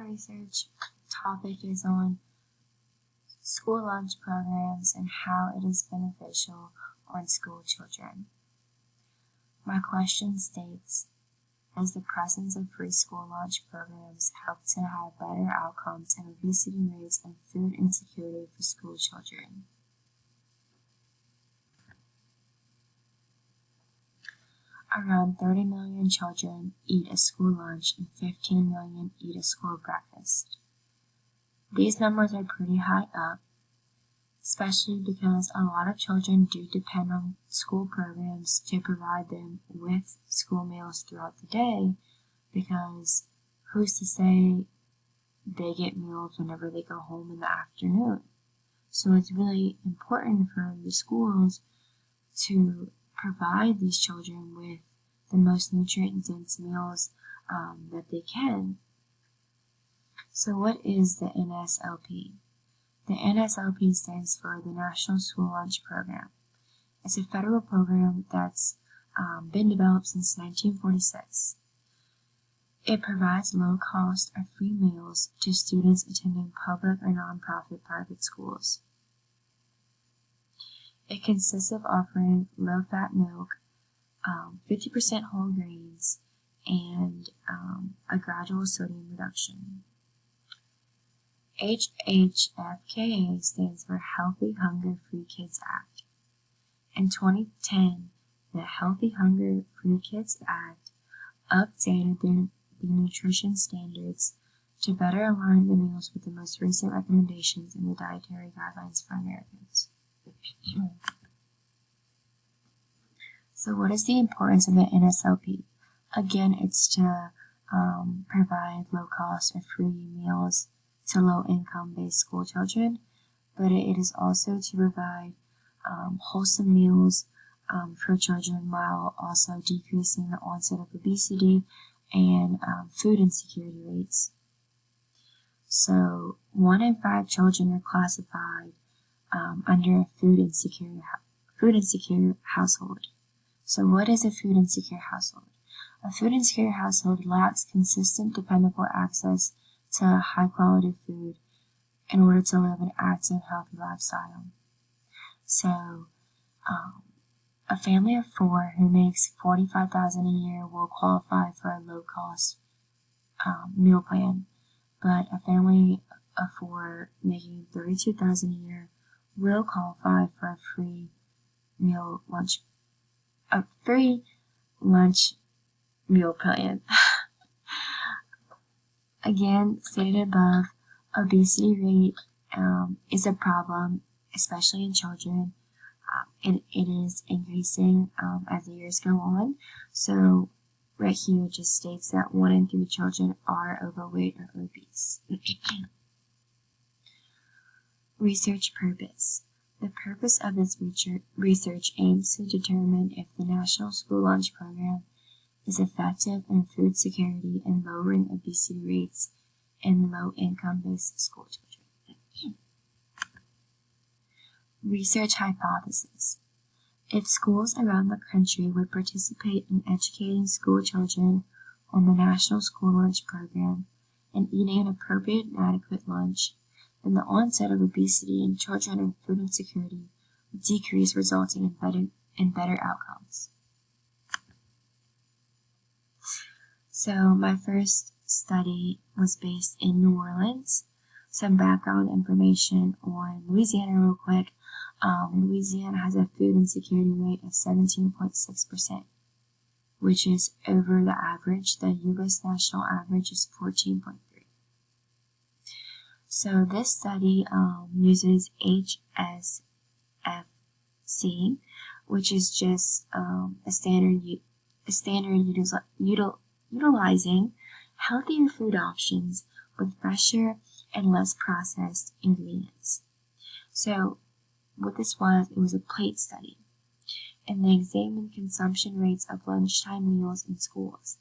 research topic is on school lunch programs and how it is beneficial on school children. My question states, does the presence of free school lunch programs help to have better outcomes in obesity rates and food insecurity for school children? Around 30 million children eat a school lunch and 15 million eat a school breakfast. These numbers are pretty high up, especially because a lot of children do depend on school programs to provide them with school meals throughout the day, because who's to say they get meals whenever they go home in the afternoon? So it's really important for the schools to provide these children with the most nutrient-dense meals that they can. So what is the NSLP? The NSLP stands for the National School Lunch Program. It's a federal program that's been developed since 1946. It provides low-cost or free meals to students attending public or nonprofit private schools. It consists of offering low-fat milk, 50% whole grains, and a gradual sodium reduction. HHFKA stands for Healthy Hunger Free Kids Act. In 2010, the Healthy Hunger Free Kids Act updated the nutrition standards to better align the meals with the most recent recommendations in the dietary guidelines for Americans. So what is the importance of the NSLP? Again, it's to provide low-cost or free meals to low-income based school children, but it is also to provide wholesome meals for children while also decreasing the onset of obesity and food insecurity rates. So 1 in 5 children are classified under a food insecure household. So what is a food insecure household? A food insecure household lacks consistent, dependable access to high quality food in order to live an active, healthy lifestyle. So a family of 4 who makes $45,000 a year will qualify for a low cost meal plan, but a family of 4 making $32,000 a year will qualify for a free lunch meal plan. Again, stated above, obesity rate is a problem, especially in children. It is increasing as the years go on. So right here it just states that 1 in 3 children are overweight or obese. Research purpose. The purpose of this research aims to determine if the National School Lunch Program is effective in food security and lowering obesity rates in low-income based school children. Research hypothesis. If schools around the country would participate in educating school children on the National School Lunch Program and eating an appropriate and adequate lunch, then the onset of obesity in children and food insecurity would decrease, resulting in better outcomes. So my first study was based in New Orleans. Some background information on Louisiana real quick. Louisiana has a food insecurity rate of 17.6%, which is over the average. The U.S. national average is 14.3%. So this study uses HSFC, which is just a standard utilizing healthier food options with fresher and less processed ingredients. So what this was, it was a plate study, and they examined consumption rates of lunchtime meals in schools.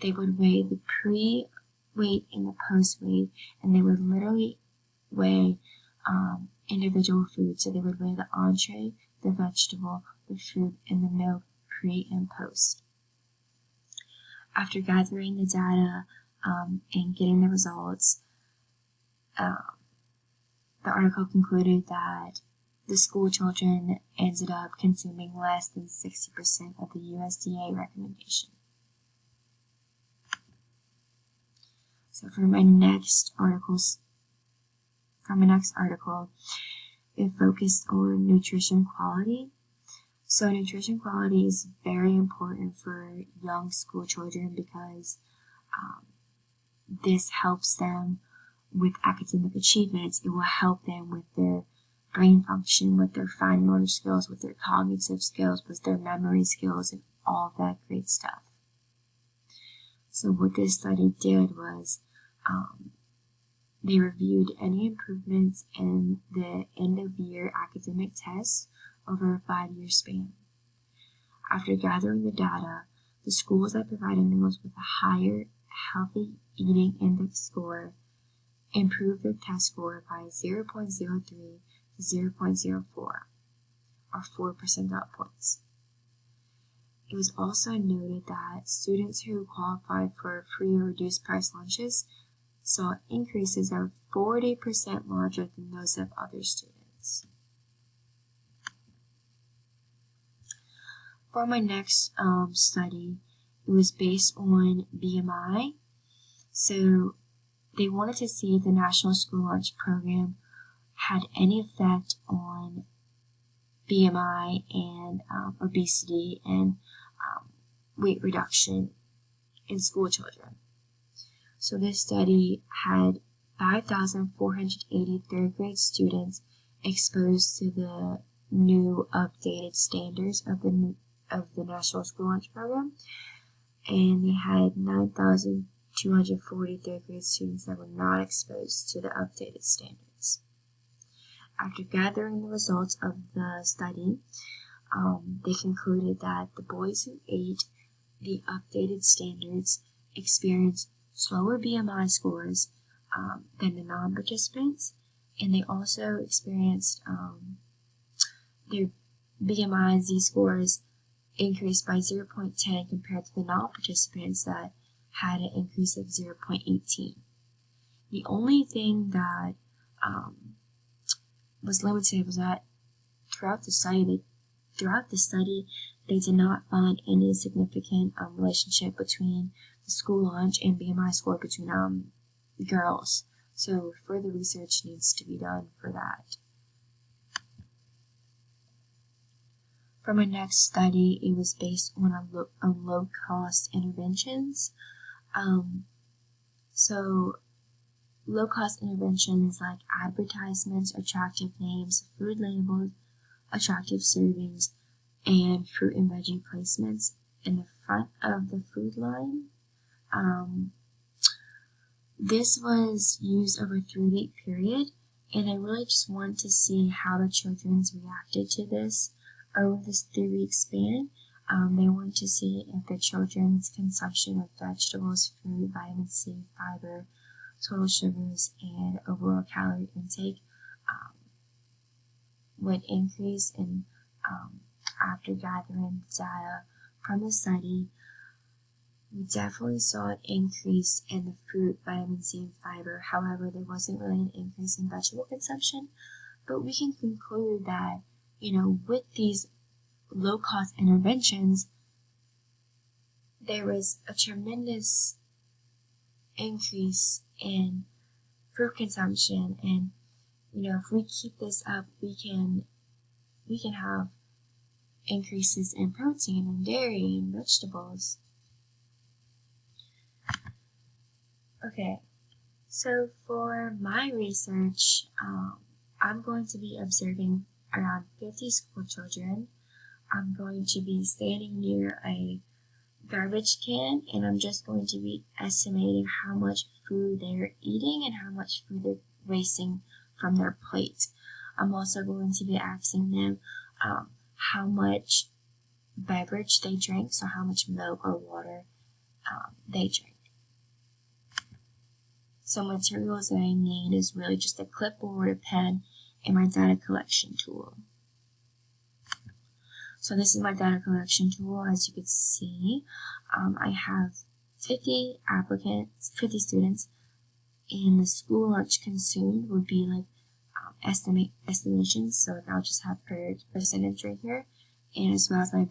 They would weigh the pre-weight and the post-weight, and they would literally weigh individual foods. So they would weigh the entree, the vegetable, the fruit, and the milk pre and post. After gathering the data and getting the results, the article concluded that the school children ended up consuming less than 60% of the USDA recommendation. So for my next article, it focused on nutrition quality. So nutrition quality is very important for young school children because this helps them with academic achievements. It will help them with their brain function, with their fine motor skills, with their cognitive skills, with their memory skills, and all that great stuff. So what this study did was they reviewed any improvements in the end-of-year academic tests over a 5-year span. After gathering the data, the schools that provided meals with a higher healthy eating index score improved their test score by 0.03 to 0.04, or 4 percentile points. It was also noted that students who qualified for free or reduced price lunches saw increases that were 40% larger than those of other students. For my next study, it was based on BMI. So they wanted to see if the National School Lunch Program had any effect on BMI and obesity and weight reduction in school children. So this study had 5,480 third grade students exposed to the new updated standards of the National School Lunch Program, and they had 9,240 third grade students that were not exposed to the updated standards. After gathering the results of the study, they concluded that the boys who ate the updated standards experienced slower BMI scores than the non-participants, and they also experienced their BMI Z-scores increased by 0.10 compared to the non-participants that had an increase of 0.18. The only thing that was limited was that throughout the study, they did not find any significant relationship between the school lunch and BMI score between girls. So further research needs to be done for that. For my next study, it was based on low-cost interventions. So low-cost interventions like advertisements, attractive names, food labels, attractive servings, and fruit and veggie placements in the front of the food line. This was used over a 3-week period, and I really just wanted to see how the children reacted to this over this 3-week span. They wanted to see if the children's consumption of vegetables, fruit, vitamin C, fiber, total sugars, and overall calorie intake would increase. And after gathering data from the study, we definitely saw an increase in the fruit, vitamin C, and fiber. However, there wasn't really an increase in vegetable consumption. But we can conclude that, with these low-cost interventions, there was a tremendous increase in fruit consumption, and if we keep this up, we can have increases in protein and dairy and vegetables. Okay, so for my research, I'm going to be observing around 50 school children. I'm going to be standing near a garbage can, and I'm just going to be estimating how much food they're eating and how much food they're wasting from their plate. I'm also going to be asking them how much beverage they drink, so how much milk or water they drink. So materials that I need is really just a clipboard, a pen, and my data collection tool. So this is my data collection tool. As you can see, I have 50 applicants, 50 students, and the school lunch consumed would be like estimations. So I'll just have percentage right here, and as well as my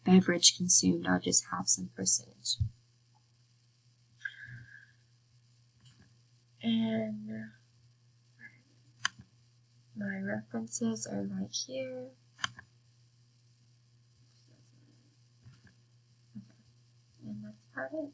beverage consumed, I'll just have some percentage. And my references are right here. Okay. And that's about it.